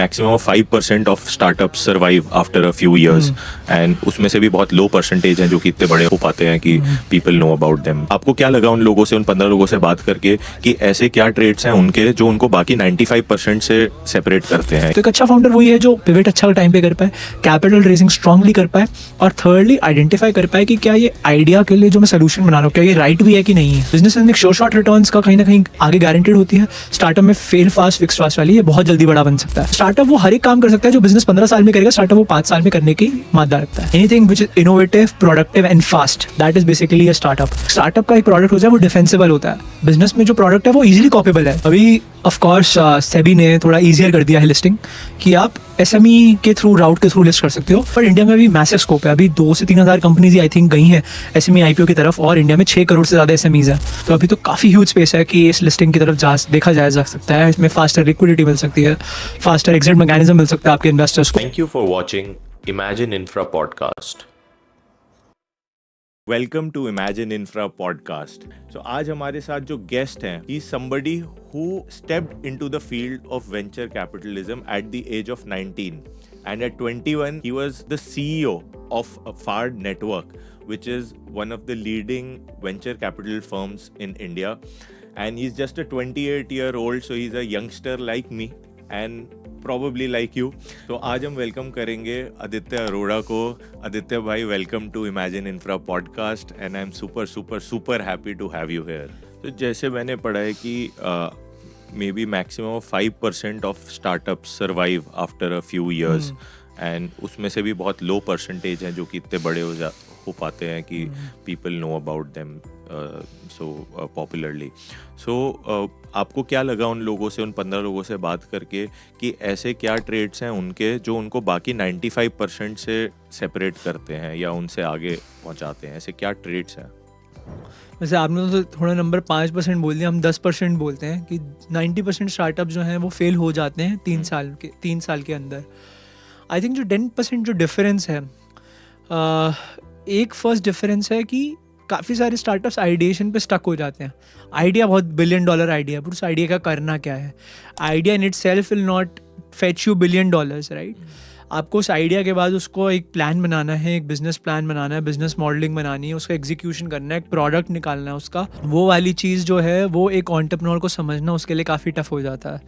maximum of 5% of startups survive after a few years and उसमें से भी बहुत low percentage हैं जो कि इतने बड़े हो पाते हैं कि people know about them. आपको क्या लगा उन लोगों से, उन 15 लोगों से बात करके कि ऐसे क्या traits हैं उनके जो उनको बाकी 95% से separate करते हैं? तो एक अच्छा फाउंडर वही है जो पिवट अच्छा टाइम पे कर पाए, कैपिटल रेजिंग स्ट्रांगली कर पाए और थर्डली आइडेंटिफाई कर पाए कि क्या ये आइडिया के लिए जो मैं सोल्यूशन बना रहा हूँ क्या ये राइट भी है कि नहीं है. बिजनेस में शॉर्ट रिटर्न्स का कहीं ना कहीं आगे गारंटेड होती है. स्टार्टअप में फेल फास्ट फिक्स फास्ट वाली ये बहुत जल्दी बड़ा बन सकता है. स्टार्टअप वो हर एक काम कर सकता है जो बिजनेस 15 साल में करेगा, स्टार्टअप वो 5 साल में करने की मादा रखता है. Anything which is innovative, productive and fast, that is basically a startup. Startup का एक प्रोडक्ट होता है वो डिफेंसिबल होता है. बिजनेस में जो प्रोडक्ट है वो इजीली कॉपेबल है. अभी ऑफ कोर्स सेबी ने थोड़ा इजियर कर दिया है लिस्टिंग कि आप एसएमई के थ्रू, राउट के थ्रू लिस्ट कर सकते हो. पर इंडिया में अभी मैसिव स्कोप है. अभी 2 से 3 हज़ार कंपनीज ही आई थिंक गई हैं एसएमई आईपीओ की तरफ और इंडिया में 6 करोड़ से ज़्यादा एसएमईज है. तो अभी तो काफ़ी ह्यूज स्पेस है कि इस लिस्टिंग की तरफ देखा जा सकता है. इसमें फास्टर लिक्विडिटी मिल सकती है, फास्टर एग्जिट मैकेनिज्म मिल सकता है आपके इन्वेस्टर्स को. Thank you for watching Imagine Infra podcast. Welcome to imagine infra podcast. So आज हमारे साथ जो गेस्ट हैं, he somebody who stepped into the field of venture capitalism at the age of 19 and at 21 he was the CEO of Fard Network, which is one of the leading venture capital firms in India, and he's just a 28-year-old, so he's a youngster like me and probably like you. तो आज हम welcome करेंगे आदित्य अरोड़ा को. आदित्य भाई, welcome to imagine infra podcast and I am super happy to have you here. तो जैसे मैंने पढ़ा है कि maybe maximum 5% of startups survive after a few years and उसमें से भी बहुत लो परसेंटेज हैं जो कि इतने बड़े हो पाते हैं कि people know about them so popularly. So आपको क्या लगा उन लोगों से, उन 15 लोगों से बात करके कि ऐसे क्या ट्रेड्स हैं उनके जो उनको बाकी 95% से सेपरेट करते हैं या उनसे आगे पहुंचाते हैं? ऐसे क्या ट्रेड्स हैं? वैसे आपने तो थोड़ा नंबर 5% बोल दिया. हम 10% बोलते हैं कि 90% स्टार्टअप जो हैं वो फेल हो जाते हैं 3 साल के अंदर. आई थिंक जो 10% जो डिफरेंस है, एक फर्स्ट डिफरेंस है कि काफ़ी सारे स्टार्टअप्स आइडिएशन पे स्टक हो जाते हैं. आइडिया बहुत $1 बिलियन आइडिया, पर उस आइडिया का करना क्या है? Idea in it self will not fetch you $1 billion, right? आपको उस आइडिया के बाद उसको एक प्लान बनाना है, एक बिजनेस प्लान बनाना है, बिजनेस मॉडलिंग बनानी है, उसका एग्जीक्यूशन करना है, एक प्रोडक्ट निकालना है उसका. वो वाली चीज़ जो है वो एक एंटरप्रेन्योर को समझना उसके लिए काफ़ी टफ हो जाता है,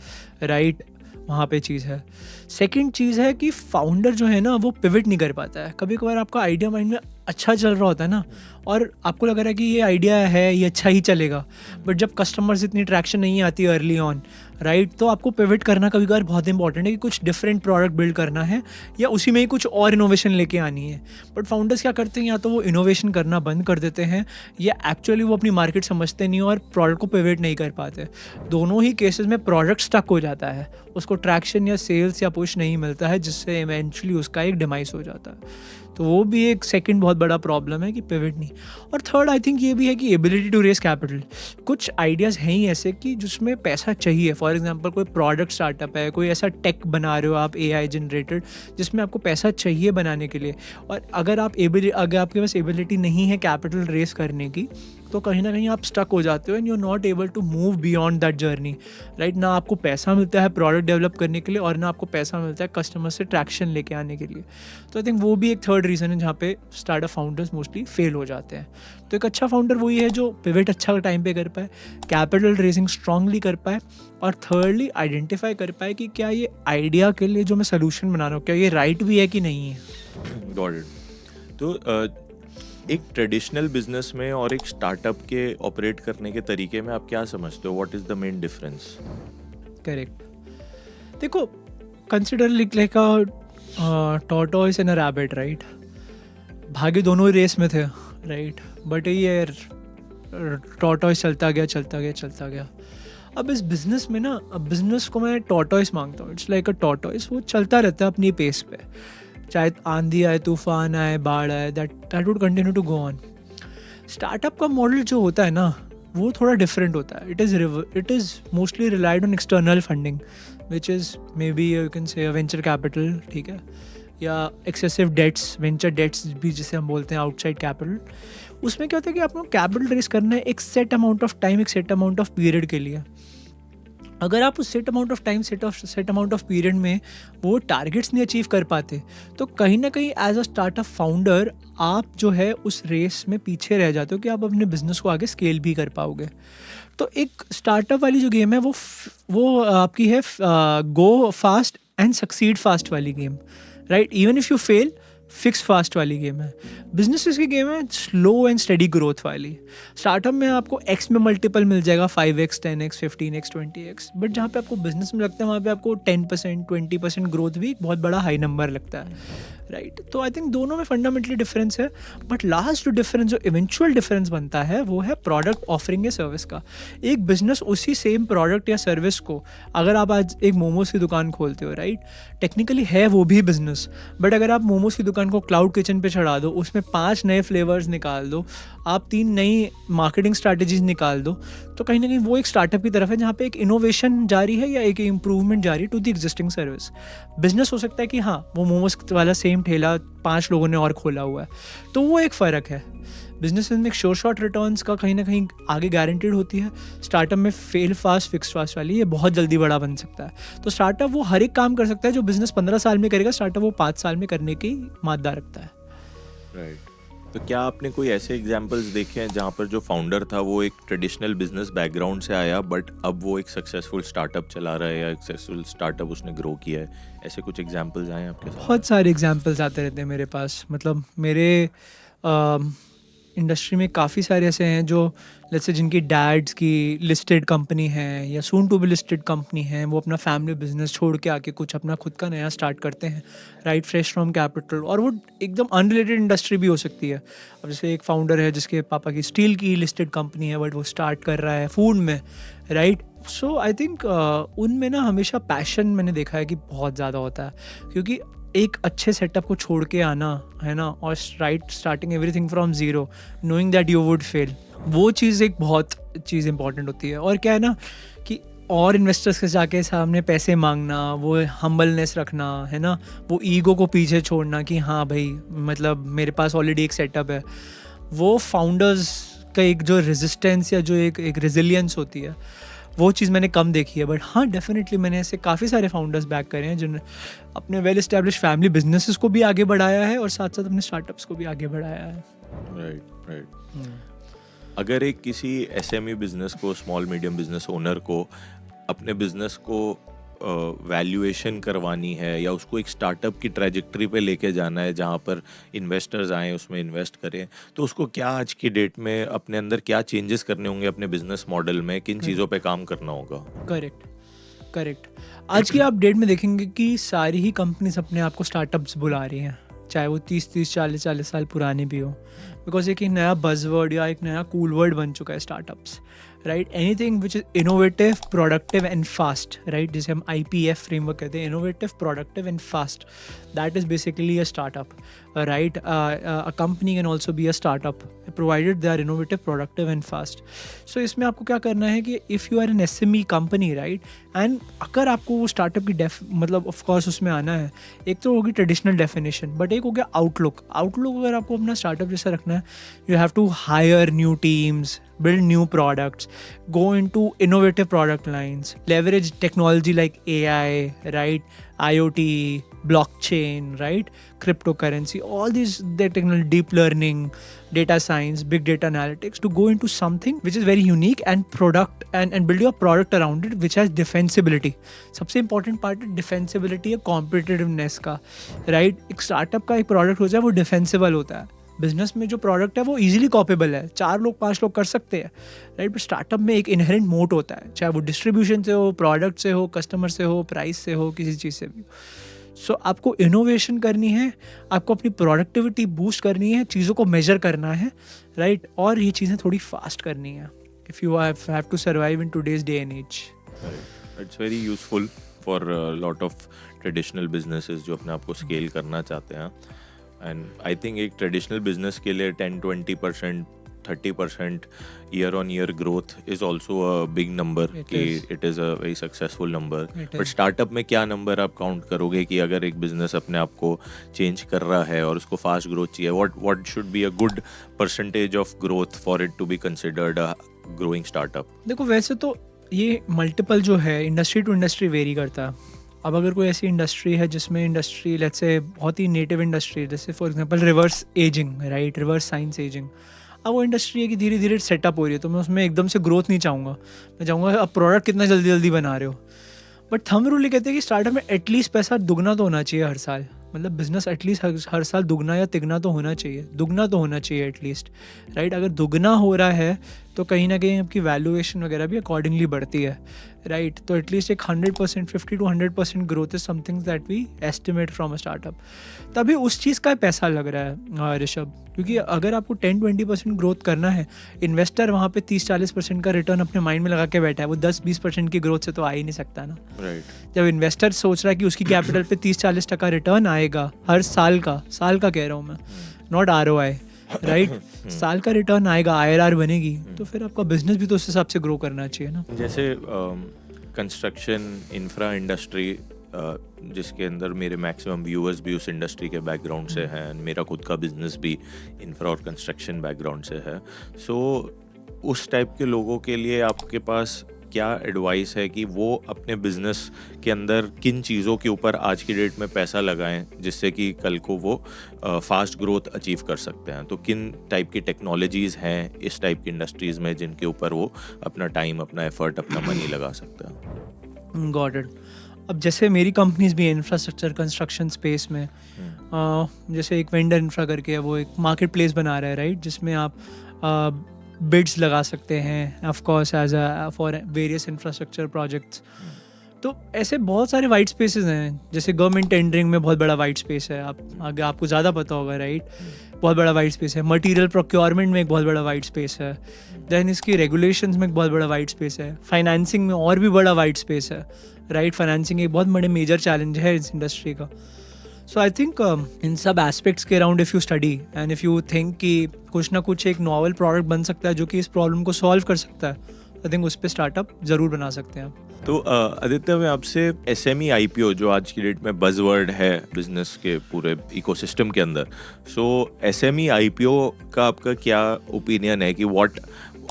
राइट? वहाँ पे चीज़ है. सेकंड चीज़ है कि फाउंडर जो है ना वो पिवट नहीं कर पाता है. कभी कभार आपका आइडिया माइंड में अच्छा चल रहा होता है ना और आपको लग रहा है कि ये आइडिया है, ये अच्छा ही चलेगा, बट जब कस्टमर्स इतनी ट्रैक्शन नहीं आती अर्ली ऑन, राइट, तो आपको पिवट करना कभी कभार बहुत इंपॉर्टेंट है कि कुछ डिफरेंट प्रोडक्ट बिल्ड करना है या उसी में ही कुछ और इनोवेशन लेके आनी है. बट फाउंडर्स क्या करते हैं, या तो वो इनोवेशन करना बंद कर देते हैं या एक्चुअली वो अपनी मार्केट समझते नहीं और प्रोडक्ट को पिवट नहीं कर पाते. दोनों ही केसेस में प्रोडक्ट स्टक हो जाता है, उसको ट्रैक्शन या सेल्स या पुश नहीं मिलता है, जिससे इवेंचुअली उसका एक डिमाइस हो जाता है. तो वो भी एक सेकंड बहुत बड़ा प्रॉब्लम है कि पिवट नहीं. और थर्ड आई थिंक ये भी है कि एबिलिटी टू रेज कैपिटल. कुछ आइडियाज़ हैं ही ऐसे कि जिसमें पैसा चाहिए. फॉर एग्जांपल कोई प्रोडक्ट स्टार्टअप है, कोई ऐसा टेक बना रहे हो आप एआई जनरेटेड जिसमें आपको पैसा चाहिए बनाने के लिए, और अगर आपके पास एबिलिटी नहीं है कैपिटल रेज करने की, तो कहीं ना कहीं आप स्टक हो जाते हो and you are not able to move beyond that journey, right? ना आपको पैसा मिलता है प्रोडक्ट डेवलप करने के लिए और ना आपको पैसा मिलता है कस्टमर से ट्रैक्शन लेके आने के लिए. तो आई थिंक वो भी एक थर्ड रीज़न है जहाँ पे स्टार्टअप फाउंडर्स मोस्टली फेल हो जाते हैं. तो एक अच्छा फाउंडर वही है जो पिवट अच्छा टाइम पे कर पाए, कैपिटल रेजिंग स्ट्रांगली कर पाए और थर्डली आइडेंटिफाई कर पाए कि क्या ये आइडिया के लिए जो मैं सोल्यूशन बना रहा हूँ क्या ये राइट भी है कि नहीं है. Got it. तो एक ट्रेडिशनल बिजनेस में और एक स्टार्टअप के ऑपरेट करने के तरीके में आप क्या समझते हो? What is the main difference? Correct. देखो, consider like a tortoise and a rabbit, right? भागे दोनों ही रेस में थे, राइट? बट ये टॉर्टोइस चलता गया. अब इस बिजनेस में ना, अब बिजनेस को मैं टॉर्टोइस मांगता हूँ. इट्स लाइक अ टॉर्टोइस, वो चलता रहता है अपनी पेस पे, चाहे आंधी आए, तूफान आए, बाढ़ आए, that would continue to go on. Startup का मॉडल जो होता है ना वो थोड़ा डिफरेंट होता है. It is mostly relied on external funding which is maybe you can say venture capital, ठीक है, या एक्सेसिव डेट्स, वेंचर डेट्स भी जिसे हम बोलते हैं, आउटसाइड कैपिटल. उसमें क्या होता है कि आपको कैपिटल रेस करना है एक सेट अमाउंट ऑफ टाइम, एक सेट अमाउंट ऑफ पीरियड के लिए. अगर आप उस set amount of time set amount of period में वो टारगेट्स नहीं अचीव कर पाते, तो कहीं ना कहीं एज अ स्टार्टअप फाउंडर आप जो है उस रेस में पीछे रह जाते हो कि आप अपने बिजनेस को आगे स्केल भी कर पाओगे। तो एक स्टार्टअप वाली जो गेम है वो आपकी है go fast and succeed fast वाली game, right? Even if you fail, fix fast वाली गेम है। बिजनेस की गेम है स्लो एंड स्टेडी ग्रोथ वाली। स्टार्टअप में आपको एक्स में मल्टीपल मिल जाएगा, 5x 10x 15x 20x, but जहाँ पे आपको बिजनेस में लगता है वहाँ पे आपको 10% 20% ग्रोथ भी एक बहुत बड़ा हाई नंबर लगता है, राइट? तो आई थिंक दोनों में फंडामेंटली डिफरेंस है, बट लास्ट जो डिफरेंस, जो इवेंचुअल डिफरेंस बनता है वो है प्रोडक्ट ऑफरिंग या सर्विस का। एक बिजनेस उसी सेम प्रोडक्ट या सर्विस को, अगर आप आज एक मोमोज की दुकान खोलते हो, राइट, टेक्निकली है वो भी बिजनेस, बट अगर आप मोमोज की दुकान को क्लाउड किचन पे चढ़ा दो, उसमें 5 नए फ्लेवर्स निकाल दो, आप 3 नई मार्केटिंग स्ट्रैटेजीज निकाल दो, तो कहीं ना कहीं वो एक स्टार्टअप की तरफ है जहाँ पे एक इनोवेशन जारी है या एक इम्प्रूवमेंट जारी to the existing service. Business हो सकता है कि हाँ वो मोमोज वाला सेम ठेला 5 लोगों ने और खोला हुआ है, तो वो एक फ़र्क है। बिजनेस में एक श्योर शॉट रिटर्न्स का कहीं ना कहीं आगे गारंटेड होती है। स्टार्टअप में फेल फास्ट फिक्स फास्ट वाली ये बहुत जल्दी बड़ा बन सकता है। तो स्टार्टअप वो हर एक काम कर सकता है जो बिजनेस 15 साल में करेगा, स्टार्टअप वो 5 साल में करने की मादा रखता है। राइट। तो क्या आपने कोई ऐसे एग्जांपल्स देखे हैं जहाँ पर जो फाउंडर था वो एक ट्रेडिशनल बिजनेस बैकग्राउंड से आया बट अब वो एक सक्सेसफुल स्टार्टअप चला रहा है या एक सक्सेसफुल स्टार्टअप उसने ग्रो किया है? ऐसे कुछ एग्जांपल्स आए हैं आपके साथ? बहुत सारे एग्जांपल्स आते रहते हैं मेरे पास। मतलब मेरे इंडस्ट्री में काफ़ी सारे ऐसे हैं जो लेट्स से जिनकी डैड्स की लिस्टेड कंपनी है या soon to be listed company है, वो अपना फैमिली बिजनेस छोड़ के आके कुछ अपना खुद का नया स्टार्ट करते हैं, राइट, फ्रेश फ्रॉम कैपिटल। और वो एकदम अनरिलेटेड इंडस्ट्री भी हो सकती है। अब जैसे एक फाउंडर है जिसके पापा की स्टील की लिस्टेड कंपनी है बट वो स्टार्ट कर रहा है फूड में, राइट। सो आई थिंक उनमें ना हमेशा पैशन मैंने देखा है कि बहुत ज़्यादा होता है, क्योंकि एक अच्छे सेटअप को छोड़ के आना है ना, और right starting everything from zero knowing that you would fail, वो चीज़ एक बहुत चीज़ इंपॉर्टेंट होती है। और क्या है ना कि और इन्वेस्टर्स के जाके सामने पैसे मांगना, वो हम्बलनेस रखना है ना, वो ईगो को पीछे छोड़ना कि हाँ भाई मतलब मेरे पास ऑलरेडी एक सेटअप है, वो फाउंडर्स का एक जो रेजिस्टेंस या जो एक रेजिलियंस होती है वो चीज़ मैंने कम देखी है। बट हाँ डेफिनेटली मैंने ऐसे काफ़ी सारे फाउंडर्स बैक करे हैं जिन्होंने अपने वेल एस्टेब्लिश फैमिली बिजनेसेस को भी आगे बढ़ाया है और साथ साथ अपने स्टार्टअप्स को भी आगे बढ़ाया है। Right right. अगर एक किसी एसएमई बिजनेस को, स्मॉल मीडियम बिजनेस ओनर को अपने बिजनेस को वैल्यूएशन करवानी है या उसको एक स्टार्टअप की ट्रैजेक्टरी पे लेके जाना है जहाँ पर इन्वेस्टर्स आएँ, उसमें इन्वेस्ट करें, तो उसको क्या आज की डेट में अपने अंदर क्या चेंजेस करने होंगे अपने बिजनेस मॉडल में, किन चीज़ों पे काम करना होगा? करेक्ट। आज की आप डेट में देखेंगे कि सारी ही कंपनीज अपने आप को स्टार्टअप्स बुला रही हैं, चाहे वो 30 40 साल पुरानी भी हो, बिकॉज एक नया बज़वर्ड या एक नया कूल वर्ड बन चुका है startups, right. Anything which is innovative, productive and fast, right, जिसे हम IPF फ्रेमवर्क कहते हैं, innovative, productive and fast, that is basically a startup, right. A company can also be a startup provided they are innovative, productive and fast. So इसमें आपको क्या करना है कि if you are an SME company, right, and अगर आपको वो startup की मतलब ऑफकोर्स उसमें आना है, एक तो होगी ट्रेडिशनल डेफिनेशन, बट एक हो गया आउटलुक। अगर आपको अपना स्टार्टअप जैसा रखना है, you have to hire new teams, build new products, go into innovative product lines, leverage technology like AI, right, IoT, blockchain, right, cryptocurrency, all these the technology, deep learning, data science, big data analytics, to go into something which is very unique and product and build your product around it which has defensibility. सबसे important part है defensibility या competitiveness का, right। एक startup का एक product हो जाए वो defensible होता है। बिजनेस में जो प्रोडक्ट है वो इजीली कॉपेबल है, 4 लोग 5 लोग कर सकते हैं, राइट। बट स्टार्टअप में एक इनहेरेंट मोट होता है, चाहे वो डिस्ट्रीब्यूशन से हो, प्रोडक्ट से हो, कस्टमर से हो, प्राइस से हो, किसी चीज़ से भी। सो आपको इनोवेशन करनी है, आपको अपनी प्रोडक्टिविटी बूस्ट करनी है, चीज़ों को मेजर करना है, राइट, और ये चीज़ें थोड़ी फास्ट करनी है if you have to survive in today's day and age. It's very useful for lot of traditional businesses जो अपने आप को स्केल करना चाहते हैं। एंड आई थिंक एक ट्रेडिशनल बिजनेस के लिए 10-20% 30% year on year growth is also a big number, कि it is a very successful number. But startup में क्या नंबर आप काउंट करोगे कि अगर एक बिजनेस अपने आप को चेंज कर रहा है और उसको फास्ट ग्रोथ चाहिए, what should be a good percentage of growth for it to be considered a growing startup? देखो वैसे तो ये मल्टीपल जो है इंडस्ट्री टू इंडस्ट्री वेरी करता है. अब अगर कोई ऐसी इंडस्ट्री है जिसमें इंडस्ट्री लेट्स से बहुत ही नेटिव इंडस्ट्री, जैसे for example reverse ageing, right, reverse science ageing. अब वो इंडस्ट्री है कि धीरे धीरे सेटअप हो रही है, तो मैं उसमें एकदम से ग्रोथ नहीं चाहूँगा. मैं चाहूँगा अब प्रोडक्ट कितना जल्दी जल्दी बना रहे हो. बट थंब रूल ये कहते हैं कि स्टार्टअप में एटलीस्ट पैसा दुगना तो होना चाहिए हर साल. मतलब बिजनेस एटलीस्ट हर साल दुगना या तिगना तो होना चाहिए, दुगना तो होना चाहिए एटलीस्ट, राइट. अगर दुगना हो रहा है तो कहीं ना कहीं आपकी वैल्यूएशन वगैरह भी अकॉर्डिंगली बढ़ती है, राइट. तो एटलीस्ट एक 100%, 50 to 100% growth is something that we estimate from a startup. तभी उस चीज़ का पैसा लग रहा है ऋषभ, क्योंकि अगर आपको 10-20% ग्रोथ करना है, इन्वेस्टर वहाँ पे 30-40% का रिटर्न अपने माइंड में लगा के बैठा है, वो 10-20% की ग्रोथ से तो आ ही नहीं सकता ना. राइट. जब इन्वेस्टर सोच रहा है कि उसकी कैपिटल पे 30-40% रिटर्न आएगा हर साल का कह रहा हूँ मैं, नॉट ROI, राइट. साल का रिटर्न आएगा, IRR बनेगी, तो फिर आपका बिजनेस भी तो उस हिसाब से ग्रो करना चाहिए ना. जैसे कंस्ट्रक्शन इंफ्रा इंडस्ट्री, जिसके अंदर मेरे मैक्सिमम व्यूअर्स भी उस इंडस्ट्री के बैकग्राउंड से हैं, मेरा खुद का बिजनेस भी इंफ्रा और कंस्ट्रक्शन बैकग्राउंड से है. सो उस टाइप के लोगों के लिए आपके पास क्या एडवाइस है कि वो अपने बिजनेस के अंदर किन चीज़ों के ऊपर आज की डेट में पैसा लगाएं जिससे कि कल को वो फास्ट ग्रोथ अचीव कर सकते हैं? तो किन टाइप की टेक्नोलॉजीज़ हैं इस टाइप की इंडस्ट्रीज़ में जिनके ऊपर वो अपना टाइम, अपना एफर्ट, अपना मनी लगा सकते हैं? Got it. अब जैसे मेरी कंपनीज भी है इंफ्रास्ट्रक्चर कंस्ट्रक्शन स्पेस में. जैसे एक वेंडर इंफ्रा करके है, वो एक मार्केट प्लेस बना रहा है, राइट, जिसमें आप बिड्स लगा सकते हैं of course as a for various infrastructure projects. तो ऐसे बहुत सारे वाइट स्पेसेस हैं. जैसे गवर्नमेंट टेंडरिंग में बहुत बड़ा वाइट स्पेस है, आगे आपको ज़्यादा पता होगा, राइट. बहुत बड़ा वाइट स्पेस है. मटेरियल प्रोक्योरमेंट में एक बहुत बड़ा वाइट स्पेस है. देन इसकी रेगुलेशंस में एक बहुत बड़ा वाइट स्पेस है. फाइनेंसिंग में और भी बड़ा वाइट स्पेस है, राइट. फाइनेंसिंग एक बहुत बड़े मेजर चैलेंज है इस इंडस्ट्री का. सो आई थिंक इन सब एस्पेक्ट्स के around if you study and if you think कि कुछ ना कुछ एक नॉवल प्रोडक्ट बन सकता है जो कि इस प्रॉब्लम को सॉल्व कर सकता है, आई थिंक उस पर स्टार्टअप ज़रूर बना सकते हैं आप. तो आदित्य, मैं आपसे SME IPO जो आज की डेट में बज़वर्ड है बिजनेस के पूरे इकोसिस्टम के अंदर, सो SME IPO का आपका क्या ओपिनियन है कि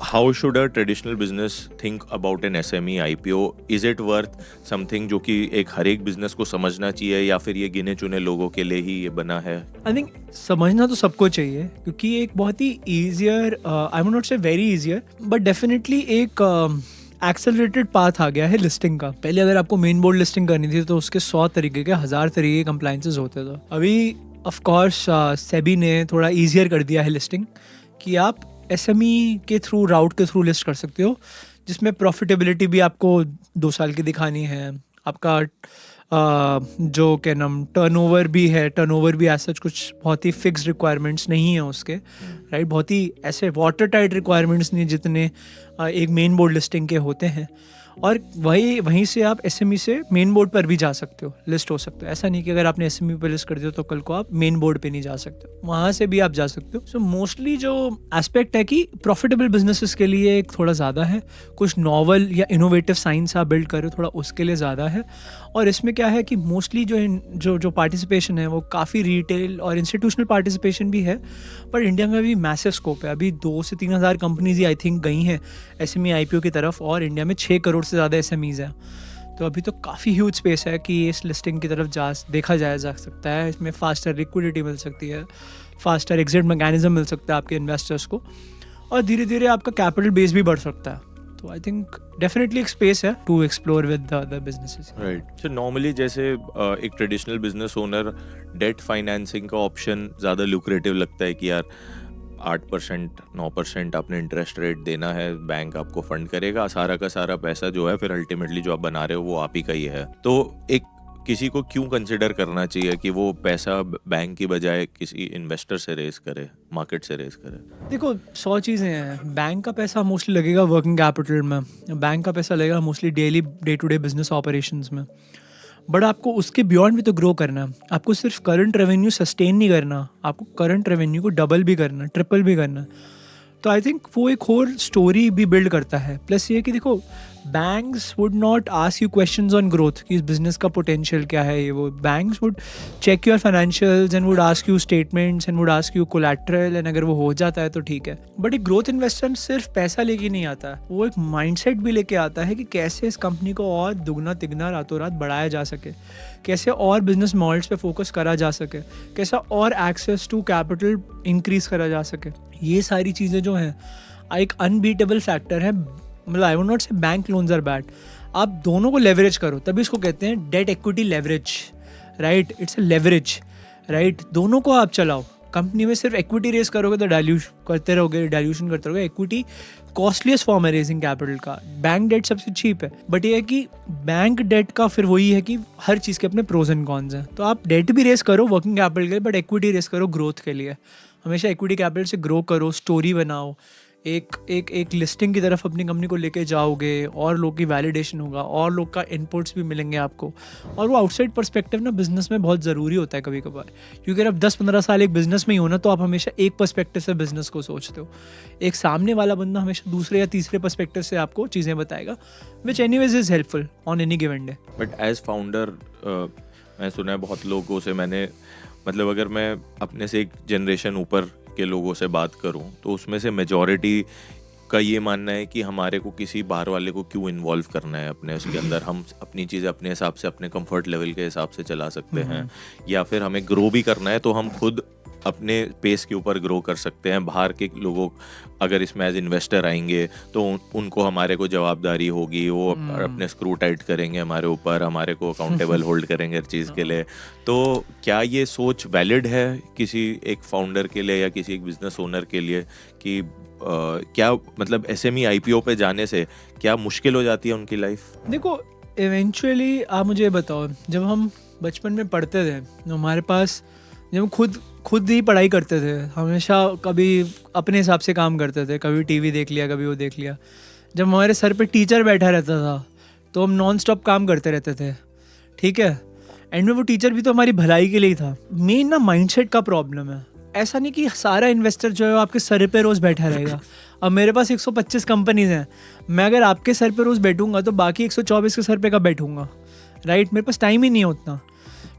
how should a traditional business think about an SME IPO? Is it worth something जो कि एक हर एक बिजनेस को समझना चाहिए, या फिर ये गिने चुने लोगों के लिए ही ये बना है? आई थिंक समझना तो सबको चाहिए, क्योंकि एक बहुत ही ईजियर, आई वुड नॉट से वेरी ईजियर, बट डेफिनेटली एक एक्सेलरेटेड पाथ आ गया है लिस्टिंग का. पहले अगर आपको मेन बोर्ड लिस्टिंग करनी थी तो उसके 100 तरीके के 1000 तरीके के कंप्लाइंसेस होते थे. अभी ऑफ कोर्स सेबी ने थोड़ा ईजियर कर दिया है लिस्टिंग, कि आप SME के थ्रू, राउट के थ्रू लिस्ट कर सकते हो, जिसमें प्रॉफिटेबिलिटी भी आपको 2 साल की दिखानी है. आपका जो क्या नाम टर्नओवर भी है, टर्नओवर भी ऐसा कुछ बहुत ही फिक्स रिक्वायरमेंट्स नहीं है उसके, राइट. बहुत ही ऐसे वाटर टाइट रिक्वायरमेंट्स नहीं जितने एक मेन बोर्ड लिस्टिंग के होते हैं. और वहीं से आप SME से मेन बोर्ड पर भी जा सकते हो, लिस्ट हो सकते हो. ऐसा नहीं कि अगर आपने SME पर लिस्ट कर दिया तो कल को आप मेन बोर्ड पे नहीं जा सकते, वहाँ से भी आप जा सकते हो. सो मोस्टली जो एस्पेक्ट है कि प्रॉफिटेबल बिजनेसेस के लिए एक थोड़ा ज़्यादा है, कुछ नॉवल या इनोवेटिव साइंस आप बिल्ड करो थोड़ा उसके लिए ज़्यादा है. और इसमें क्या है कि मोस्टली जो पार्टिसिपेशन है वो काफ़ी रिटेल और इंस्टीट्यूशनल पार्टिसिपेशन भी है. पर इंडिया में भी मैसिव स्कोप है. अभी 2 से 3 हज़ार कंपनीज ही आई थिंक गई हैं SME IPO की तरफ, और इंडिया में 6 करोड़ से ज़्यादा SMEs हैं. तो अभी तो काफ़ी ह्यूज स्पेस है कि इस लिस्टिंग की तरफ देखा जा सकता है. इसमें फास्टर लिक्विडिटी मिल सकती है, फास्टर एग्जिट मैकेनिज्म मिल सकता है आपके इन्वेस्टर्स को, और धीरे धीरे आपका कैपिटल बेस भी बढ़ सकता है. तो आई थिंक डेफिनेटली एक स्पेस है to explore with the other businesses. Right. So normally जैसे एक traditional business owner debt financing का ऑप्शन ज़्यादा लुक्रेटिव लगता है कि यार 8% 9% आपने इंटरेस्ट रेट देना है, बैंक आपको फंड करेगा, सारा का सारा पैसा जो है फिर अल्टीमेटली जो आप बना रहे हो वो आप ही का ही है. तो एक किसी को क्यों कंसिडर करना चाहिए कि वो पैसा बैंक की बजाय किसी इन्वेस्टर से रेज करे, मार्केट से रेज करे? देखो 100 चीज़ें हैं. बैंक का पैसा मोस्टली लगेगा वर्किंग कैपिटल में, बैंक का पैसा लगेगा mostly day to day business operations में. बट आपको उसके बियॉन्ड भी तो ग्रो करना है. आपको सिर्फ करंट रेवेन्यू सस्टेन नहीं करना, आपको करंट रेवेन्यू को डबल भी करना, ट्रिपल भी करना. तो आई थिंक वो एक और स्टोरी भी बिल्ड करता है. प्लस ये कि देखो banks would not ask you questions on growth कि इस बिजनेस का पोटेंशियल क्या है, ये वो. Banks would check your financials and would ask you statements and would ask you collateral, and अगर वो हो जाता है तो ठीक है. बट एक ग्रोथ इन्वेस्टर सिर्फ पैसा लेके नहीं आता, वो एक माइंडसेट भी लेके आता है कि कैसे इस कंपनी को और दुगना तिगना रातों रात बढ़ाया जा सके, कैसे और बिजनेस मॉडल्स पे फोकस करा जा सके, कैसा और एक्सेस टू कैपिटल इंक्रीज करा जा सके. ये सारी चीज़ें जो हैं एक अनबीटेबल फैक्टर है. मतलब आई वुड नॉट से बैंक लोन्स आर बैड, आप दोनों को लेवरेज करो, तभी इसको कहते हैं debt equity leverage, right. It's a leverage, right. दोनों को आप चलाओ. कंपनी में सिर्फ इक्विटी रेस करोगे तो डाइल्यूशन करते रहोगे. इक्विटी कॉस्टलीस्ट फॉर्म है रेजिंग कैपिटल का. बैंक डेट सबसे चीप है, बट ये है कि बैंक डेट का फिर वही है कि हर चीज़ के अपने प्रोज एंड कॉन्स हैं. तो आप डेट भी रेस करो वर्किंग कैपिटल के लिए, बट इक्विटी रेस करो ग्रोथ के लिए. हमेशा इक्विटी कैपिटल से ग्रो करो, स्टोरी बनाओ, एक लिस्टिंग की तरफ अपनी कंपनी को लेके जाओगे, और लोग की वैलिडेशन होगा, और लोग का इनपुट्स भी मिलेंगे आपको. और वो आउटसाइड पर्सपेक्टिव ना बिजनेस में बहुत ज़रूरी होता है कभी कभार, क्योंकि अगर आप 10-15 साल एक बिजनेस में ही हो ना, तो आप हमेशा एक पर्सपेक्टिव से बिजनेस को सोचते हो. एक सामने वाला बंदा हमेशा दूसरे या तीसरे पर्सपेक्टिव से आपको चीज़ें बताएगा, which anyways is helpful on any given day. But as founder मैं सुना है बहुत लोगों से, मैंने मतलब अगर मैं अपने से एक जनरेशन ऊपर के लोगों से बात करूं तो उसमें से मेजॉरिटी का ये मानना है कि हमारे को किसी बाहर वाले को क्यों इन्वॉल्व करना है अपने उसके अंदर, हम अपनी चीज़ें अपने हिसाब से अपने कंफर्ट लेवल के हिसाब से चला सकते हैं, या फिर हमें ग्रो भी करना है तो हम खुद अपने पेस के ऊपर ग्रो कर सकते हैं. बाहर के लोगों अगर इसमें एज इन्वेस्टर आएंगे तो उनको हमारे को जवाबदारी होगी, वो अपने स्क्रू टाइट करेंगे हमारे ऊपर, हमारे को अकाउंटेबल होल्ड करेंगे हर चीज़ के लिए. तो क्या ये सोच वैलिड है किसी एक फाउंडर के लिए या किसी एक बिजनेस ओनर के लिए कि क्या मतलब SME IPO पे जाने से क्या मुश्किल हो जाती है उनकी लाइफ? देखो, इवेंचुअली आप मुझे बताओ, जब हम बचपन में पढ़ते थे तो हमारे पास, जब हम खुद ही पढ़ाई करते थे, हमेशा कभी अपने हिसाब से काम करते थे, कभी टीवी देख लिया, कभी वो देख लिया. जब हमारे सर पे टीचर बैठा रहता था तो हम नॉन स्टॉप काम करते रहते थे, ठीक है. एंड में वो टीचर भी तो हमारी भलाई के लिए ही था. मेन ना माइंडसेट का प्रॉब्लम है. ऐसा नहीं कि सारा इन्वेस्टर जो है वो आपके सर पे रोज़ बैठा रहेगा. अब मेरे पास 125 कंपनीज हैं, मैं अगर आपके सर पे रोज़ बैठूंगा तो बाकी 124 के सर पे कब बैठूंगा, राइट. मेरे पास टाइम ही नहीं है उतना.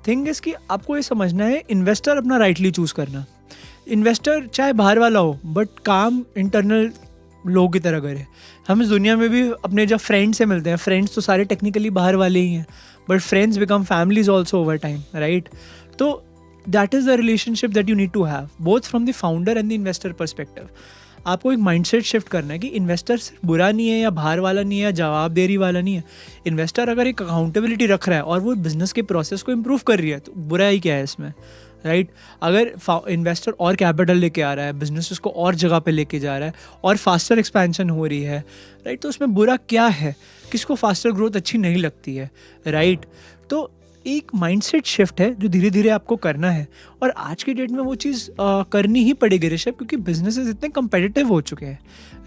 थिंग इज़ कि आपको ये समझना है, इन्वेस्टर अपना राइटली चूज़ करना. इन्वेस्टर चाहे बाहर वाला हो, बट काम इंटरनल लोगों की तरह करे. हम इस दुनिया में भी अपने जब फ्रेंड से मिलते हैं, फ्रेंड्स तो सारे टेक्निकली बाहर वाले ही हैं, but friends become families also over time, right. तो that is the relationship that you need to have both from the founder and the investor perspective. आपको एक माइंडसेट शिफ्ट करना है कि इन्वेस्टर सिर्फ बुरा नहीं है, या बाहर वाला नहीं है, या जवाबदेही वाला नहीं है. इन्वेस्टर अगर एक अकाउंटेबिलिटी रख रहा है और वो बिजनेस के प्रोसेस को इम्प्रूव कर रही है तो बुरा ही क्या है इसमें, राइट. अगर इन्वेस्टर और कैपिटल लेके आ रहा है, बिजनेस को और जगह पे लेके जा रहा है, और फास्टर एक्सपेंशन हो रही है, राइट, तो उसमें बुरा क्या है. किसको फास्टर ग्रोथ अच्छी नहीं लगती है, राइट. तो एक माइंडसेट शिफ्ट है जो धीरे धीरे आपको करना है, और आज की डेट में वो चीज़ करनी ही पड़ेगी ऋषभ, क्योंकि बिजनेसेस इतने कंपेटिटिव हो चुके हैं,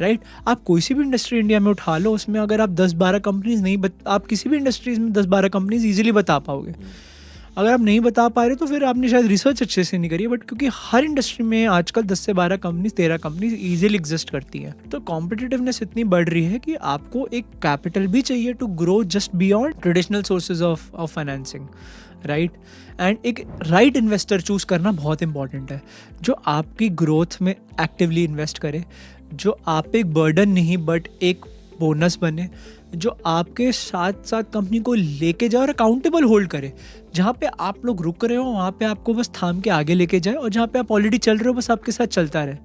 राइट. आप कोई सी भी इंडस्ट्री इंडिया में उठा लो, उसमें अगर आप 10-12 कंपनीज नहीं आप किसी भी इंडस्ट्रीज में 10-12 कंपनीज ईजिली बता पाओगे. अगर आप नहीं बता पा रहे तो फिर आपने शायद रिसर्च अच्छे से नहीं करी है, बट क्योंकि हर इंडस्ट्री में आजकल 10 से 12 कंपनीज 13 कंपनीज ईजिली एग्जिस्ट करती हैं, तो कॉम्पिटिटिवनेस इतनी बढ़ रही है कि आपको एक कैपिटल भी चाहिए to grow just beyond traditional sources of financing, right. And एक राइट इन्वेस्टर चूज करना बहुत इंपॉर्टेंट है, जो आपकी ग्रोथ में एक्टिवली इन्वेस्ट करे, जो आप एक बर्डन नहीं बट एक बोनस बने, जो आपके साथ साथ कंपनी को लेके जाए और अकाउंटेबल होल्ड करे. जहाँ पे आप लोग रुक रहे हो वहाँ पे आपको बस थाम के आगे लेके जाए, और जहाँ पे आप ऑलरेडी चल रहे हो बस आपके साथ चलता रहे.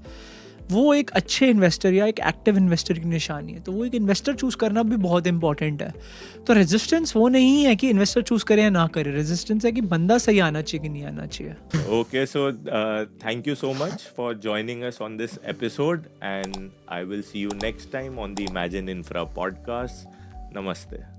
वो एक अच्छे इन्वेस्टर या एक एक्टिव इन्वेस्टर की निशानी है. तो वो एक इन्वेस्टर चूज करना भी बहुत इंपॉर्टेंट है. तो रेजिस्टेंस वो नहीं है कि इन्वेस्टर चूज करे या ना करे, रेजिस्टेंस है कि बंदा सही आना चाहिए कि नहीं आना चाहिए. Okay, so thank you so much for joining us on this episode, and I will see you next time on the Imagine Infra podcast. Namaste.